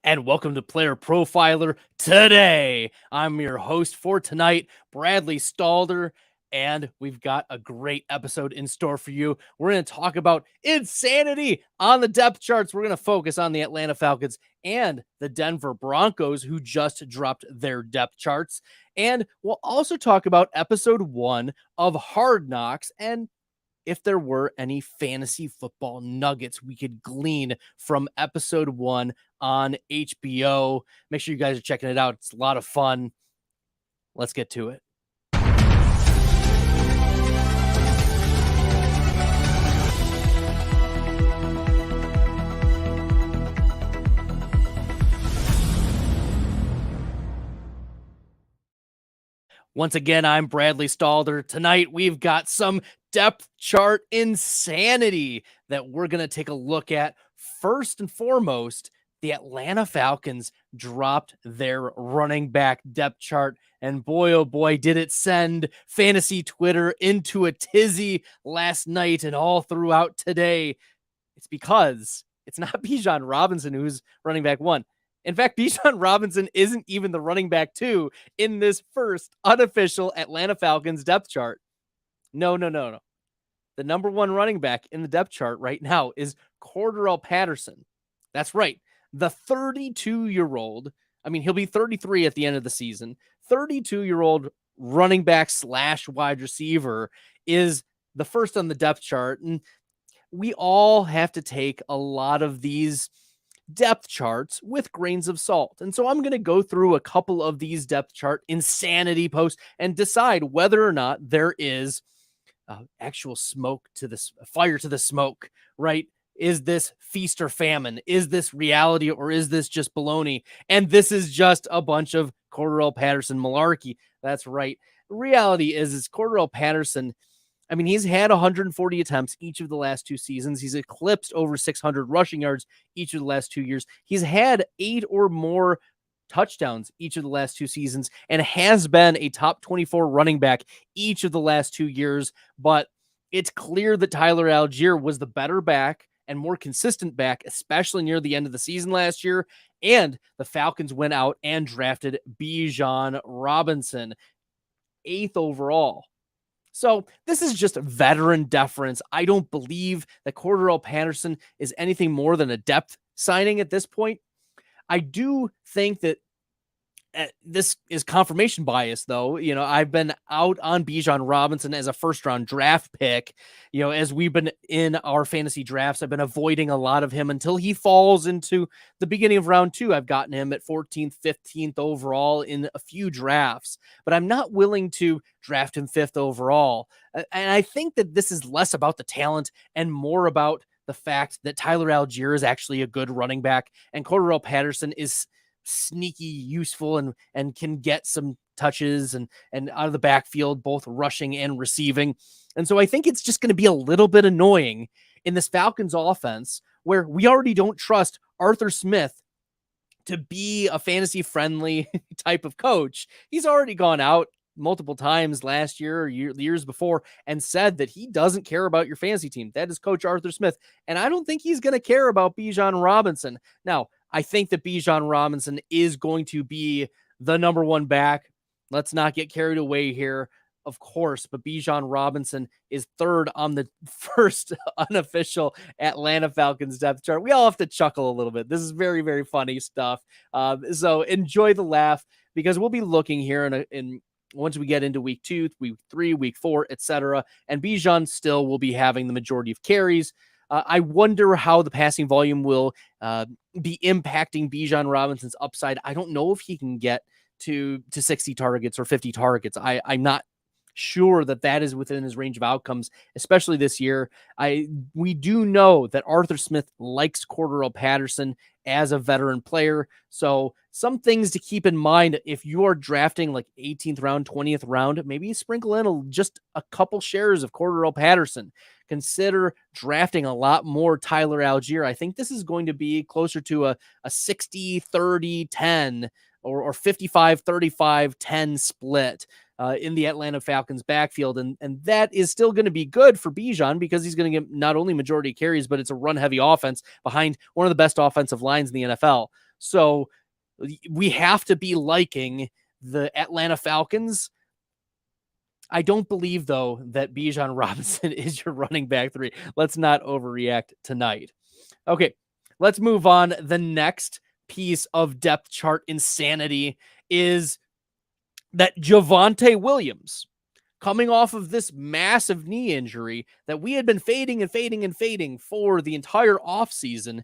and welcome to Player Profiler today. I'm your host for tonight, Bradley Stalder, and we've got a great episode in store for you. We're going to talk about insanity on the depth charts. We're going to focus on the Atlanta Falcons and the Denver Broncos, who just dropped their depth charts. And we'll also talk about episode 1 of Hard Knocks and if there were any fantasy football nuggets we could glean from episode 1 on HBO. Make sure you guys are checking it out. It's a lot of fun. Let's get to it. Once again, I'm Bradley Stalder. Tonight, we've got some depth chart insanity that we're going to take a look at. First and foremost, the Atlanta Falcons dropped their running back depth chart. And boy, oh boy, did it send fantasy Twitter into a tizzy last night and all throughout today. It's because it's not Bijan Robinson who's running back 1. In fact, Bijan Robinson isn't even the running back 2 in this first unofficial Atlanta Falcons depth chart. No. The number 1 running back in the depth chart right now is Cordarrelle Patterson. That's right. The 32-year-old, he'll be 33 at the end of the season, 32-year-old running back / wide receiver is the first on the depth chart. And we all have to take a lot of these depth charts with grains of salt. And so I'm going to go through a couple of these depth chart insanity posts and decide whether or not there is actual fire to the smoke, right? Is this feast or famine? Is this reality or is this just baloney? And this is just a bunch of Cordarrelle Patterson malarkey. That's right. The reality is Cordarrelle Patterson, he's had 140 attempts each of the last 2 seasons. He's eclipsed over 600 rushing yards each of the last 2 years. He's had 8 or more touchdowns each of the last 2 seasons and has been a top 24 running back each of the last 2 years. But it's clear that Tyler Allgeier was the better back and more consistent back, especially near the end of the season last year. And the Falcons went out and drafted Bijan Robinson, 8th overall. So this is just veteran deference. I don't believe that Cordarrelle Patterson is anything more than a depth signing at this point. I do think that this is confirmation bias, though. I've been out on Bijan Robinson as a first-round draft pick. As we've been in our fantasy drafts, I've been avoiding a lot of him until he falls into the beginning of round 2. I've gotten him at 14th, 15th overall in a few drafts, but I'm not willing to draft him 5th overall. And I think that this is less about the talent and more about the fact that Tyler Allgeier is actually a good running back and Cordarrelle Patterson is sneaky useful and can get some touches and out of the backfield, both rushing and receiving. And so I think it's just going to be a little bit annoying in this Falcons offense where we already don't trust Arthur Smith to be a fantasy friendly type of coach. He's already gone out multiple times last year or years before and said that he doesn't care about your fantasy team. That is Coach Arthur Smith. And I don't think he's going to care about Bijan Robinson. Now, I think that Bijan Robinson is going to be the number 1 back. Let's not get carried away here, of course, but Bijan Robinson is 3rd on the first unofficial Atlanta Falcons depth chart. We all have to chuckle a little bit. This is very, very funny stuff. So enjoy the laugh because we'll be looking here in once we get into week 2, week 3, week 4, etc. And Bijan still will be having the majority of carries. I wonder how the passing volume will be impacting Bijan Robinson's upside. I don't know if he can get to 60 targets or 50 targets. I'm not sure that is within his range of outcomes, especially this year. We do know that Arthur Smith likes Cordarrelle Patterson as a veteran player. So some things to keep in mind if you are drafting like 18th round, 20th round, maybe sprinkle in just a couple shares of Cordarrelle Patterson. Consider drafting a lot more Tyler Allgeier. I think this is going to be closer to a 60-30-10 or 55-35-10 split in the Atlanta Falcons backfield. And that is still going to be good for Bijan because he's going to get not only majority carries, but it's a run heavy offense behind one of the best offensive lines in the NFL. So we have to be liking the Atlanta Falcons. I don't believe, though, that Bijan Robinson is your running back 3. Let's not overreact tonight. Okay, let's move on. The next piece of depth chart insanity is that Javonte Williams, coming off of this massive knee injury that we had been fading for the entire offseason,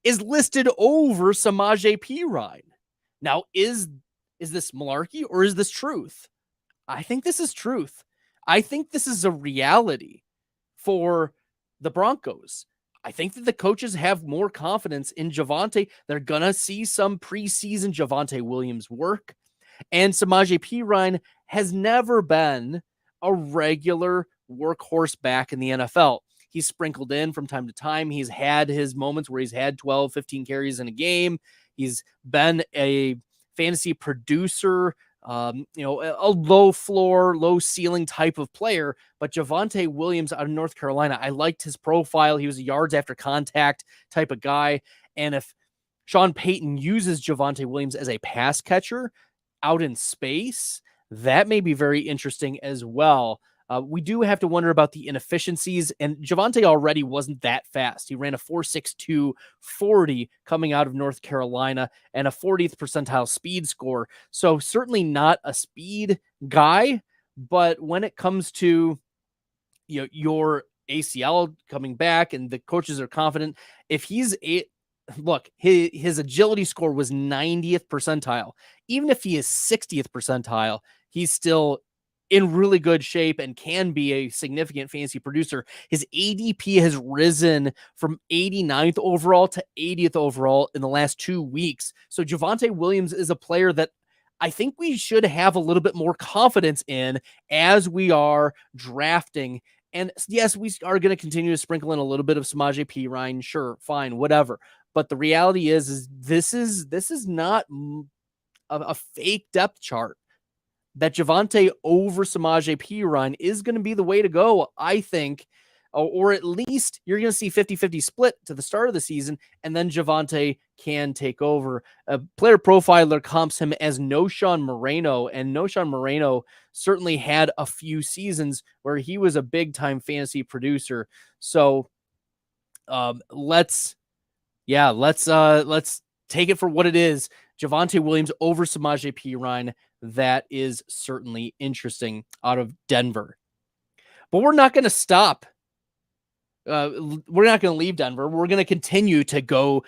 is listed over Samaje Perine. Now, is this malarkey or is this truth? I think this is truth. I think this is a reality for the Broncos. I think that the coaches have more confidence in Javonte. They're going to see some preseason Javonte Williams work. And Samaje Perine has never been a regular workhorse back in the NFL. He's sprinkled in from time to time. He's had his moments where he's had 12, 15 carries in a game. He's been a fantasy producer, a low floor, low ceiling type of player. But Javonte Williams out of North Carolina, I liked his profile. He was a yards after contact type of guy. And if Sean Payton uses Javonte Williams as a pass catcher out in space, that may be very interesting as well. We do have to wonder about the inefficiencies, and Javonte already wasn't that fast. He ran a 4.62 40 coming out of North Carolina and a 40th percentile speed score. So certainly not a speed guy, but when it comes to your ACL coming back and the coaches are confident, if he's his agility score was 90th percentile. Even if he is 60th percentile, he's still in really good shape and can be a significant fantasy producer. His ADP has risen from 89th overall to 80th overall in the last 2 weeks. So Javonte Williams is a player that I think we should have a little bit more confidence in as we are drafting. And yes, we are going to continue to sprinkle in a little bit of Samaje Perine. Sure, fine, whatever. But the reality is this is not a fake depth chart. That Javonte over Samaje Perine is going to be the way to go, I think, or at least you're going to see 50-50 split to the start of the season, and then Javonte can take over. Player Profiler comps him as Noshawn Moreno, and Noshawn Moreno certainly had a few seasons where he was a big-time fantasy producer. So let's take it for what it is. Javonte Williams over Samaje Perine. That is certainly interesting out of Denver. But we're not going to stop. We're not going to leave Denver. We're going to continue to go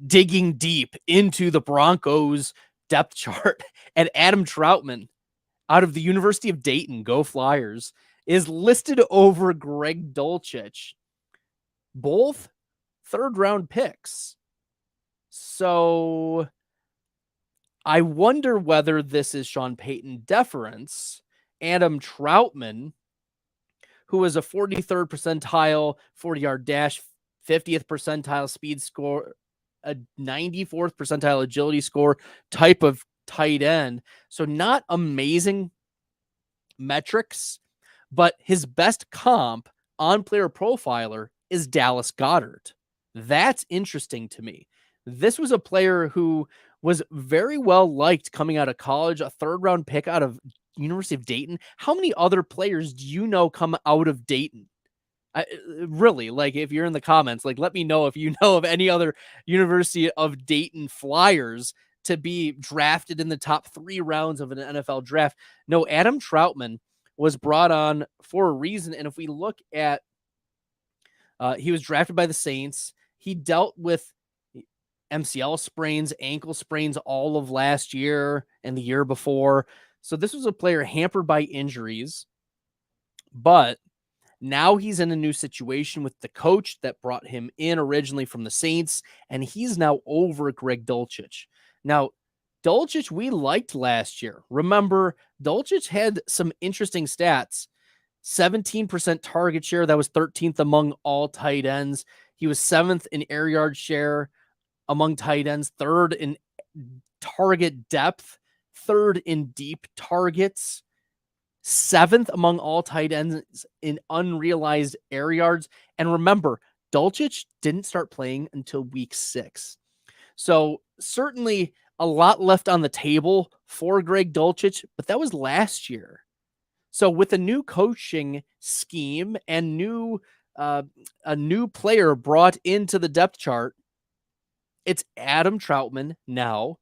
digging deep into the Broncos depth chart. And Adam Troutman out of the University of Dayton, go Flyers, is listed over Greg Dulcich. Both third-round picks. So I wonder whether this is Sean Payton deference. Adam Troutman, who is a 43rd percentile 40-yard dash, 50th percentile speed score, a 94th percentile agility score type of tight end. So not amazing metrics, but his best comp on Player Profiler is Dallas Goedert. That's interesting to me. This was a player who was very well liked coming out of college, a third-round pick out of University of Dayton. How many other players do you know come out of Dayton? Really, if you're in the comments, let me know if you know of any other University of Dayton Flyers to be drafted in the top 3 rounds of an NFL draft. No, Adam Troutman was brought on for a reason. And if we look at, he was drafted by the Saints. He dealt with MCL sprains, ankle sprains all of last year and the year before. So this was a player hampered by injuries, but now he's in a new situation with the coach that brought him in originally from the Saints, and he's now over Greg Dulcich. Now, Dulcich we liked last year. Remember, Dulcich had some interesting stats. 17% target share. That was 13th among all tight ends. He was 7th in air yard share among tight ends, 3rd in target depth, 3rd in deep targets, 7th among all tight ends in unrealized air yards. And remember, Dulcich didn't start playing until week 6. So certainly a lot left on the table for Greg Dulcich, but that was last year. So with a new coaching scheme and a new player brought into the depth chart, it's Adam Troutman now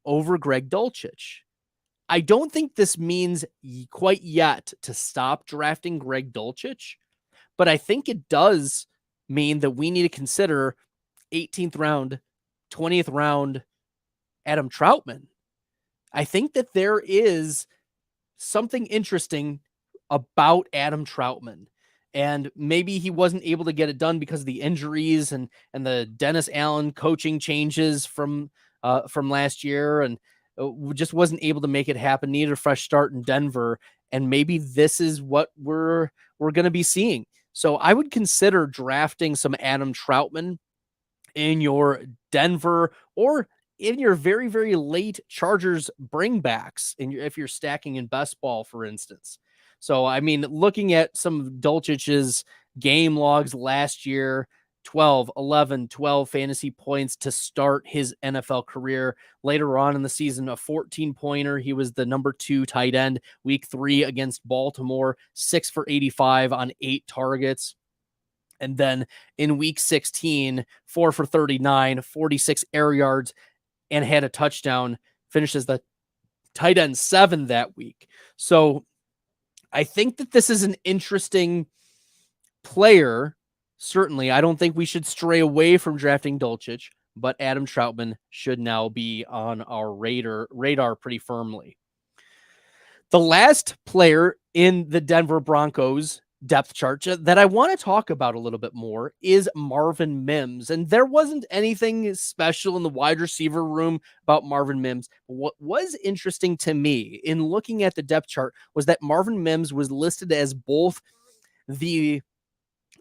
over Greg Dulcich. I don't think this means quite yet to stop drafting Greg Dulcich, but I think it does mean that we need to consider 18th round, 20th round Adam Troutman. I think that there is something interesting about Adam Troutman. And maybe he wasn't able to get it done because of the injuries and the Dennis Allen coaching changes from last year, and just wasn't able to make it happen. Needed a fresh start in Denver, and maybe this is what we're going to be seeing. So I would consider drafting some Adam Troutman in your Denver or in your very, very late Chargers bringbacks, if you're stacking in best ball, for instance. So, I mean, looking at some of Dulcich's game logs last year, 12, 11, 12 fantasy points to start his NFL career. Later on in the season, a 14-pointer. He was the number 2 tight end, week 3 against Baltimore, 6 for 85 on 8 targets. And then in week 16, 4 for 39, 46 air yards, and had a touchdown, finishes the tight end 7 that week. So I think that this is an interesting player. Certainly, I don't think we should stray away from drafting Dulcich, but Adam Troutman should now be on our radar pretty firmly. The last player in the Denver Broncos depth chart that I want to talk about a little bit more is Marvin Mims. And there wasn't anything special in the wide receiver room about Marvin Mims. What was interesting to me in looking at the depth chart was that Marvin Mims was listed as both the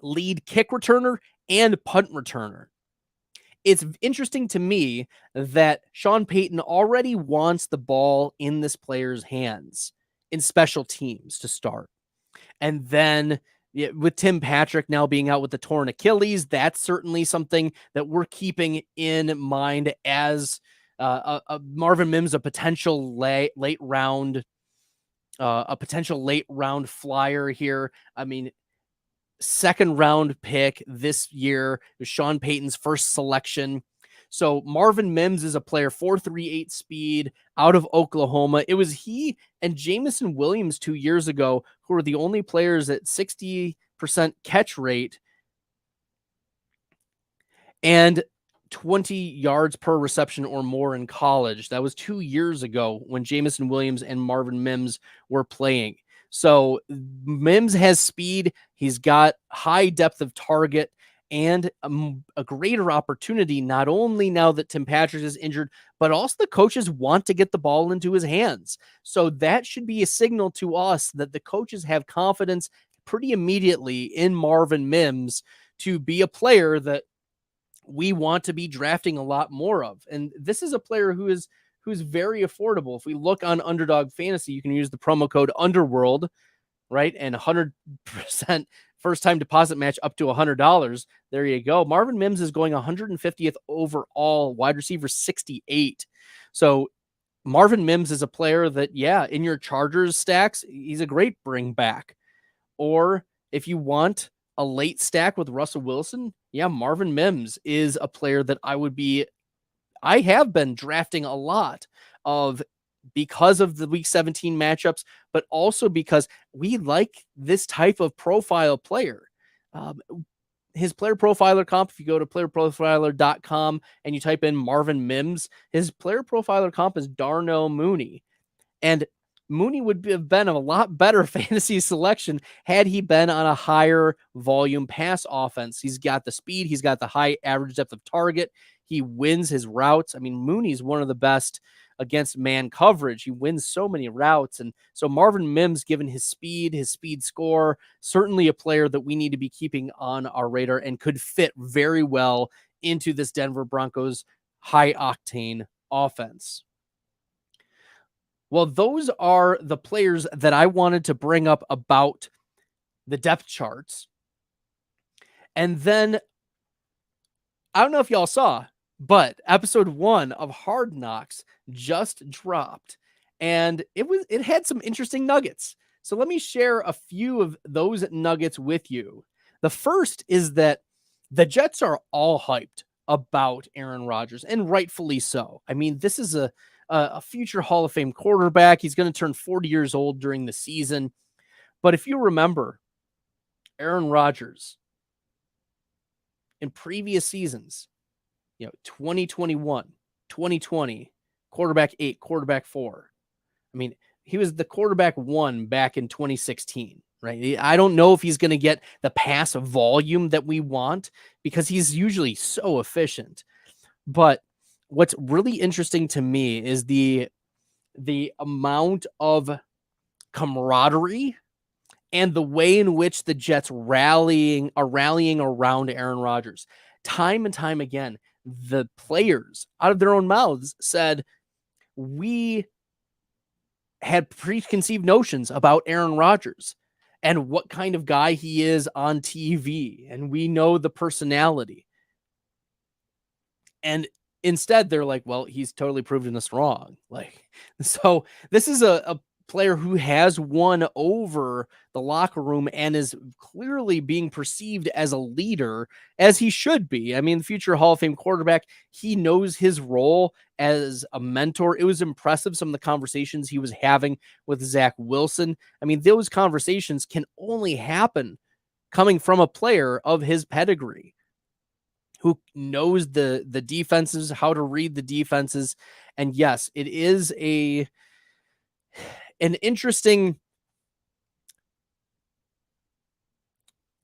lead kick returner and punt returner. It's interesting to me that Sean Payton already wants the ball in this player's hands in special teams to start. And then with Tim Patrick now being out with the torn Achilles, that's certainly something that we're keeping in mind as Marvin Mims, a potential late round flyer here. I mean, second round pick this year, Sean Payton's first selection. So Marvin Mims is a player, 4.38 speed out of Oklahoma. It was he and Jameson Williams 2 years ago who were the only players at 60% catch rate and 20 yards per reception or more in college. That was 2 years ago when Jameson Williams and Marvin Mims were playing. So Mims has speed. He's got high depth of target and a greater opportunity, not only now that Tim Patrick is injured, but also the coaches want to get the ball into his hands. So that should be a signal to us that the coaches have confidence pretty immediately in Marvin Mims to be a player that we want to be drafting a lot more of. And this is a player who's very affordable. If we look on Underdog Fantasy, you can use the promo code Underworld, right? And 100% first time deposit match up to $100. There you go. Marvin Mims is going 150th overall, wide receiver 68. So Marvin Mims is a player that, in your Chargers stacks, he's a great bring back. Or if you want a late stack with Russell Wilson, Marvin Mims is a player that I have been drafting a lot of because of the week 17 matchups, but also because we like this type of profile player. His player profiler comp, if you go to playerprofiler.com and you type in Marvin Mims, his player profiler comp is Darnell Mooney. And Mooney would have been a lot better fantasy selection had he been on a higher volume pass offense. He's got the speed. He's got the high average depth of target. He wins his routes. I mean, Mooney's one of the best against man coverage. He wins so many routes. And so Marvin Mims, given his speed score, certainly a player that we need to be keeping on our radar and could fit very well into this Denver Broncos high octane offense. Well, those are the players that I wanted to bring up about the depth charts. And then I don't know if y'all saw, But episode 1 of Hard Knocks just dropped, and it had some interesting nuggets. So let me share a few of those nuggets with you. The first is that the Jets are all hyped about Aaron Rodgers, and rightfully so. I mean, this is a future Hall of Fame quarterback. He's going to turn 40 years old during the season. But if you remember, Aaron Rodgers in previous seasons, 2021, 2020, quarterback 8, quarterback 4. I mean, he was the quarterback 1 back in 2016, right? I don't know if he's going to get the pass volume that we want because he's usually so efficient. But what's really interesting to me is the amount of camaraderie and the way in which the Jets are rallying around Aaron Rodgers. Time and time again, the players out of their own mouths said, we had preconceived notions about Aaron Rodgers and what kind of guy he is on TV. And we know the personality. And instead, they're like, well, he's totally proven us wrong. So this is a player who has won over the locker room and is clearly being perceived as a leader, as he should be. I mean, the future Hall of Fame quarterback, he knows his role as a mentor. It was impressive, some of the conversations he was having with Zach Wilson. I mean, those conversations can only happen coming from a player of his pedigree who knows the defenses, how to read the defenses. And yes, it is an interesting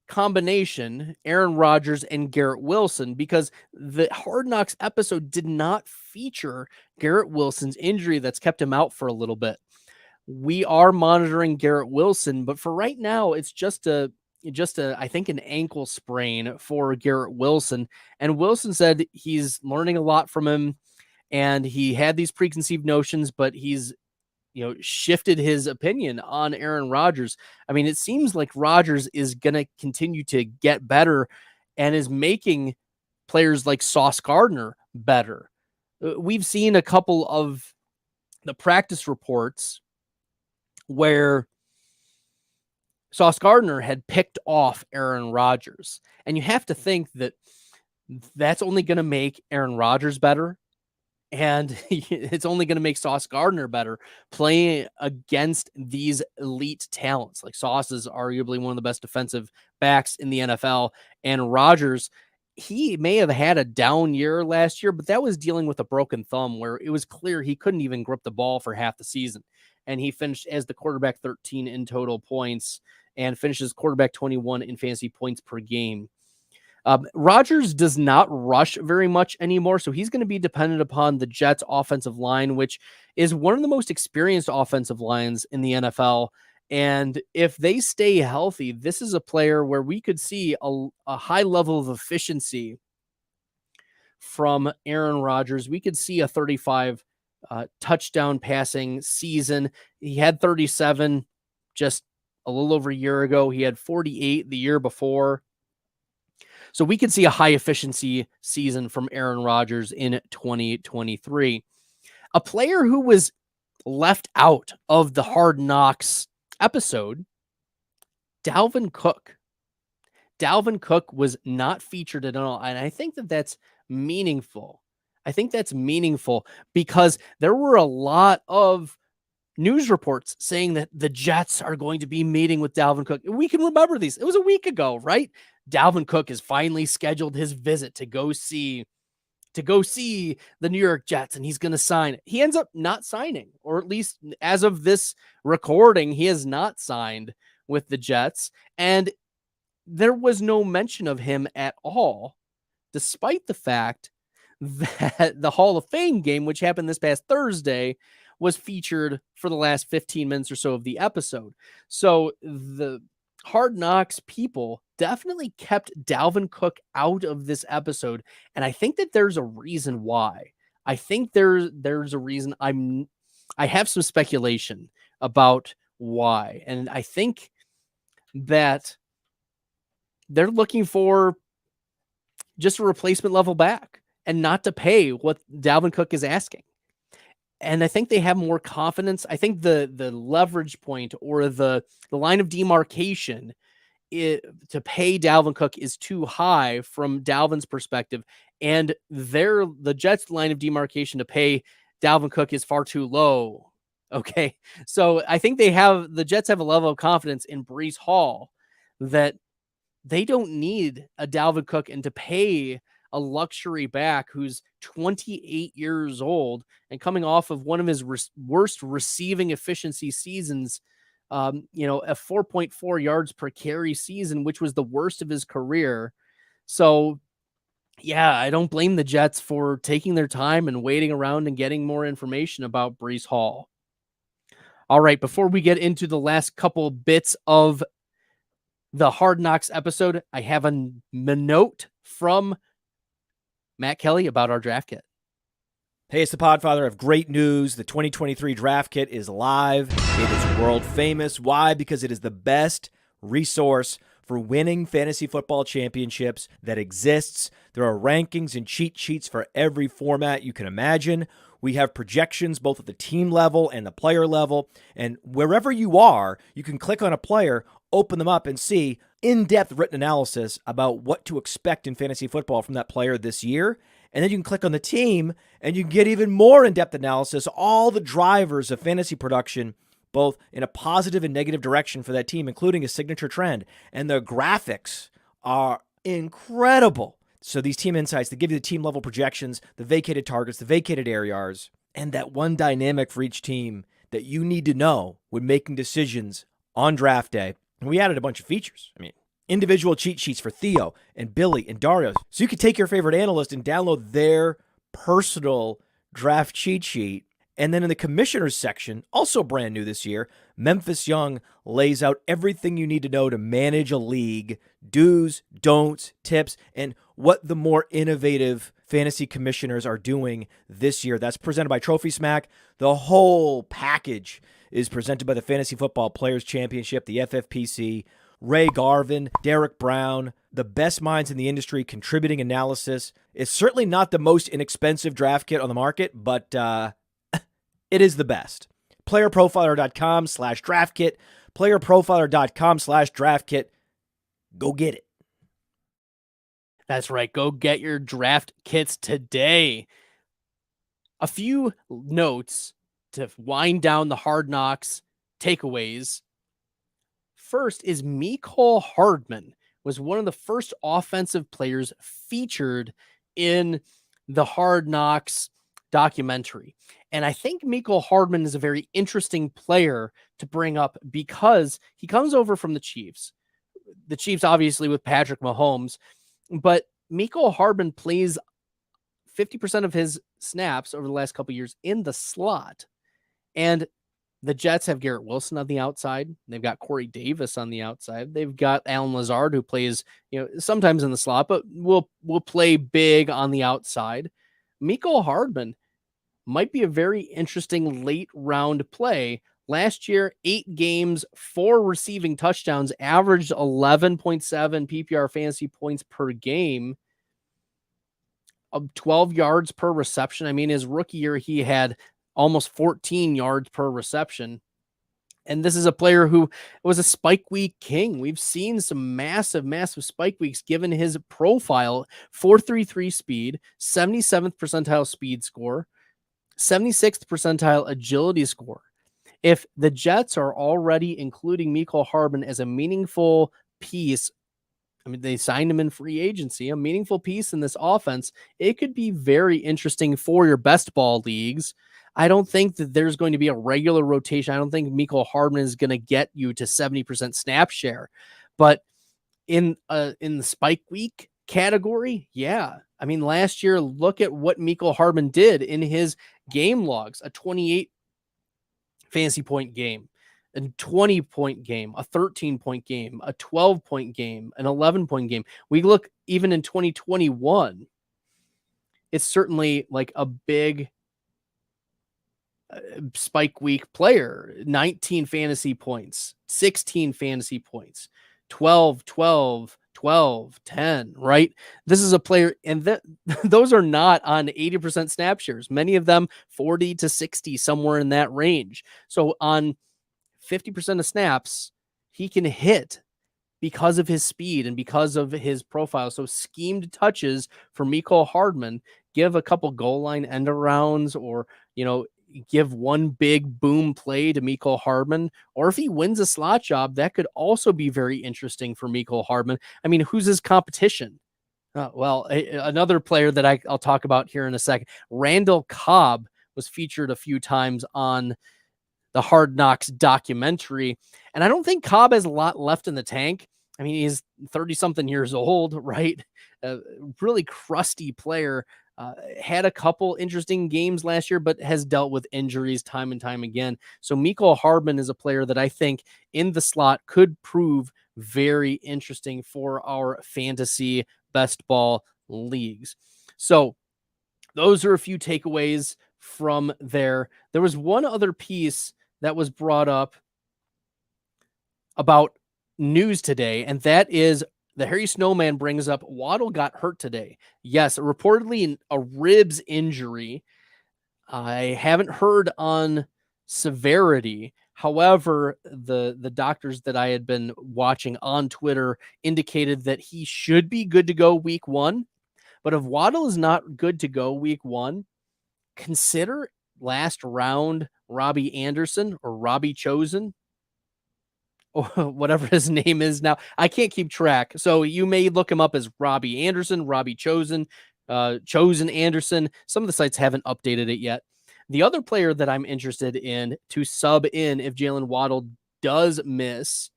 combination, Aaron Rodgers and Garrett Wilson, because the Hard Knocks episode did not feature Garrett Wilson's injury that's kept him out for a little bit. We are monitoring Garrett Wilson, but for right now, it's just I think an ankle sprain for Garrett Wilson. And Wilson said he's learning a lot from him, and he had these preconceived notions, but he's shifted his opinion on Aaron Rodgers. I mean, it seems like Rodgers is going to continue to get better and is making players like Sauce Gardner better. We've seen a couple of the practice reports where Sauce Gardner had picked off Aaron Rodgers. And you have to think that that's only going to make Aaron Rodgers better. And it's only going to make Sauce Gardner better playing against these elite talents. Like Sauce is arguably one of the best defensive backs in the NFL. And Rodgers, he may have had a down year last year, but that was dealing with a broken thumb where it was clear he couldn't even grip the ball for half the season. And he finished as the quarterback 13 in total points and finishes quarterback 21 in fantasy points per game. Rodgers does not rush very much anymore, so he's going to be dependent upon the Jets' offensive line, which is one of the most experienced offensive lines in the NFL. And if they stay healthy, this is a player where we could see a high level of efficiency from Aaron Rodgers. We could see a 35 touchdown passing season. He had 37 just a little over a year ago. He had 48 the year before. So we could see a high efficiency season from Aaron Rodgers in 2023. A player who was left out of the Hard Knocks episode, Dalvin Cook. Dalvin Cook was not featured at all. And I think that that's meaningful. I think that's meaningful because there were a lot of news reports saying that the Jets are going to be meeting with Dalvin Cook. We can remember these. It was a week ago, right? Dalvin Cook has finally scheduled his visit to go see the New York Jets, and he's going to sign. He ends up not signing, or at least as of this recording, he has not signed with the Jets. And there was no mention of him at all, despite the fact that the Hall of Fame game, which happened this past Thursday, was featured for the last 15 minutes or so of the episode. So the Hard Knocks people definitely kept Dalvin Cook out of this episode. And I think that there's a reason why. I think there's a reason. I have some speculation about why. And I think that they're looking for just a replacement level back. and not to pay what Dalvin Cook is asking. And I think they have more confidence. I think the leverage point or the line of demarcation to pay Dalvin Cook is too high from Dalvin's perspective, and the Jets' line of demarcation to pay Dalvin Cook is far too low. Okay, so I think the Jets have a level of confidence in Breece Hall that they don't need a Dalvin Cook and to pay a luxury back who's 28 years old and coming off of one of his worst receiving efficiency seasons, a 4.4 yards per carry season, which was the worst of his career. So, yeah, I don't blame the Jets for taking their time and waiting around and getting more information about Breece Hall. All right, before we get into the last couple bits of the Hard Knocks episode, I have a note from Matt Kelly about our draft kit. Hey, it's the Podfather. I have great news. The 2023 draft kit is live. It is world famous. Why? Because it is the best resource for winning fantasy football championships that exists. There are rankings and cheat sheets for every format you can imagine. We have projections both at the team level and the player level. And wherever you are, you can click on a player, open them up, and see in-depth written analysis about what to expect in fantasy football from that player this year. And then you can click on the team, and you can get even more in-depth analysis, all the drivers of fantasy production, both in a positive and negative direction for that team, including a signature trend. And the graphics are incredible. So these team insights, they give you the team-level projections, the vacated targets, the vacated air yards, and that one dynamic for each team that you need to know when making decisions on draft day. And we added a bunch of features. I mean, individual cheat sheets for Theo and Billy and Dario. So you could take your favorite analyst and download their personal draft cheat sheet. And then in the commissioners section, also brand new this year, Memphis Young lays out everything you need to know to manage a league, do's, don'ts, tips, and what the more innovative fantasy commissioners are doing this year. That's presented by Trophy Smack. The whole package is presented by the Fantasy Football Players Championship, the FFPC, Ray Garvin, Derek Brown, the best minds in the industry contributing analysis. It's certainly not the most inexpensive draft kit on the market, but it is the best. PlayerProfiler.com/draft kit. PlayerProfiler.com/draft kit. Go get it. That's right. Go get your draft kits today. A few notes to wind down the Hard Knocks takeaways. First is Mecole Hardman was one of the first offensive players featured in the Hard Knocks documentary. And I think Mecole Hardman is a very interesting player to bring up because he comes over from the Chiefs. The Chiefs, obviously, with Patrick Mahomes, but Mecole Hardman plays 50% of his snaps over the last couple of years in the slot. And the Jets have Garrett Wilson on the outside. They've got Corey Davis on the outside. They've got Allen Lazard, who plays, sometimes in the slot, but will play big on the outside. Mecole Hardman might be a very interesting late round play. Last year, 8 games, 4 receiving touchdowns, averaged 11.7 PPR fantasy points per game, 12 yards per reception. I mean, his rookie year, he had almost 14 yards per reception. And this is a player who was a spike week king. We've seen some massive spike weeks given his profile. 4.33 speed, 77th percentile speed score, 76th percentile agility score. If the Jets are already including Mecole Hardman as a meaningful piece, I mean, they signed him in free agency, a meaningful piece in this offense, it could be very interesting for your best ball leagues. I don't think that there's going to be a regular rotation. I don't think Mecole Hardman is going to get you to 70% snap share, but in the spike week category, yeah. I mean, last year, look at what Mecole Hardman did in his game logs: a 28 fantasy point game, a 20-point game, a 13-point game, a 12-point game, an 11-point game. We look even in 2021, it's certainly like a big spike week player. 19 fantasy points, 16 fantasy points, 12, 12, 10, right? This is a player, and those are not on 80% snap shares. Many of them 40 to 60, somewhere in that range. So on 50% of snaps, he can hit because of his speed and because of his profile. So schemed touches for Mecole Hardman, give a couple goal line end arounds, or, give one big boom play to Mecole Hardman. Or if he wins a slot job, that could also be very interesting for Mecole Hardman. I mean, who's his competition? Another player that I'll talk about here in a second, Randall Cobb, was featured a few times on the Hard Knocks documentary. And I don't think Cobb has a lot left in the tank. I mean, he's 30-something years old, right? A really crusty player. Had a couple interesting games last year, but has dealt with injuries time and time again. So Mecole Hardman is a player that I think in the slot could prove very interesting for our fantasy best ball leagues. So those are a few takeaways from there. There was one other piece that was brought up about news today, and that is the Harry Snowman brings up Waddle got hurt today. Yes, reportedly a ribs injury. I haven't heard on severity. However, the doctors that I had been watching on Twitter indicated that he should be good to go week 1. But if Waddle is not good to go week 1, consider last round Robbie Anderson or Robbie Chosen, or whatever his name is now. I can't keep track. So you may look him up as Robbie Anderson, Robbie Chosen, Chosen Anderson. Some of the sites haven't updated it yet. The other player that I'm interested in to sub in if Jalen Waddle does miss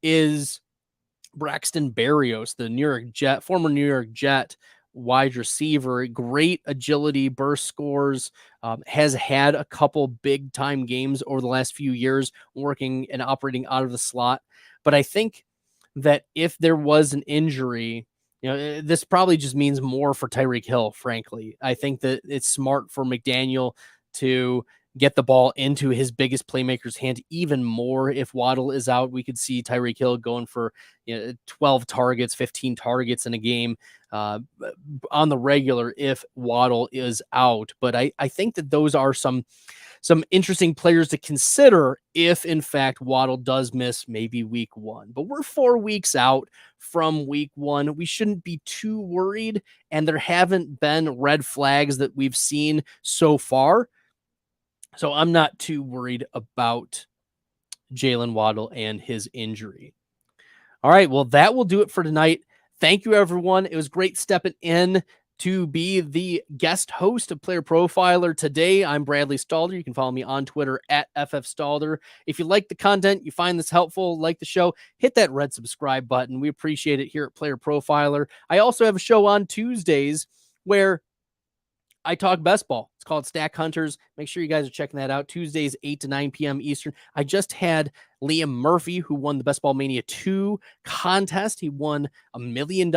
is Braxton Berrios, the former New York Jet wide receiver. Great agility, burst scores, has had a couple big time games over the last few years working and operating out of the slot. But I think that if there was an injury, this probably just means more for Tyreek Hill, frankly. I think that it's smart for McDaniel to get the ball into his biggest playmaker's hand even more. If Waddle is out, we could see Tyreek Hill going for 12 targets, 15 targets in a game on the regular if Waddle is out. But I think that those are some interesting players to consider if, in fact, Waddle does miss maybe week 1. But we're 4 weeks out from week 1. We shouldn't be too worried, and there haven't been red flags that we've seen so far. So I'm not too worried about Jalen Waddle and his injury. All right, well, that will do it for tonight. Thank you, everyone. It was great stepping in to be the guest host of Player Profiler today. I'm Bradley Stalder. You can follow me on Twitter at FFStalder. If you like the content, you find this helpful, like the show, hit that red subscribe button. We appreciate it here at Player Profiler. I also have a show on Tuesdays where I talk best ball. It's called Stack Hunters. Make sure you guys are checking that out. Tuesdays, 8 to 9 p.m. Eastern. I just had Liam Murphy, who won the Best Ball Mania 2 contest. He won $1 million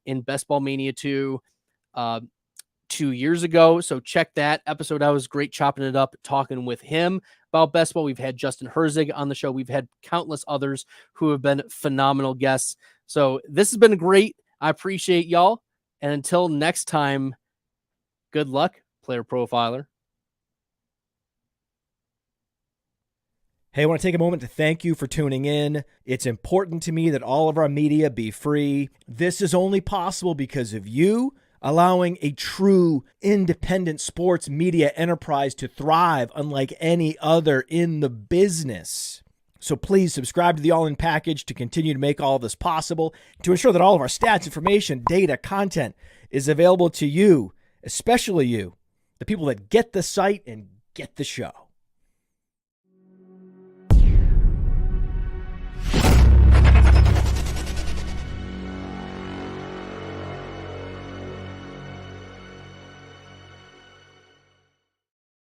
in Best Ball Mania 2 2 years ago. So check that episode. I was great chopping it up, talking with him about best ball. We've had Justin Herzig on the show. We've had countless others who have been phenomenal guests. So this has been great. I appreciate y'all. And until next time, good luck, Player Profiler. Hey, I want to take a moment to thank you for tuning in. It's important to me that all of our media be free. This is only possible because of you allowing a true independent sports media enterprise to thrive unlike any other in the business. So please subscribe to the All-In Package to continue to make all of this possible, to ensure that all of our stats, information, data, content is available to you, especially you, the people that get the site and get the show.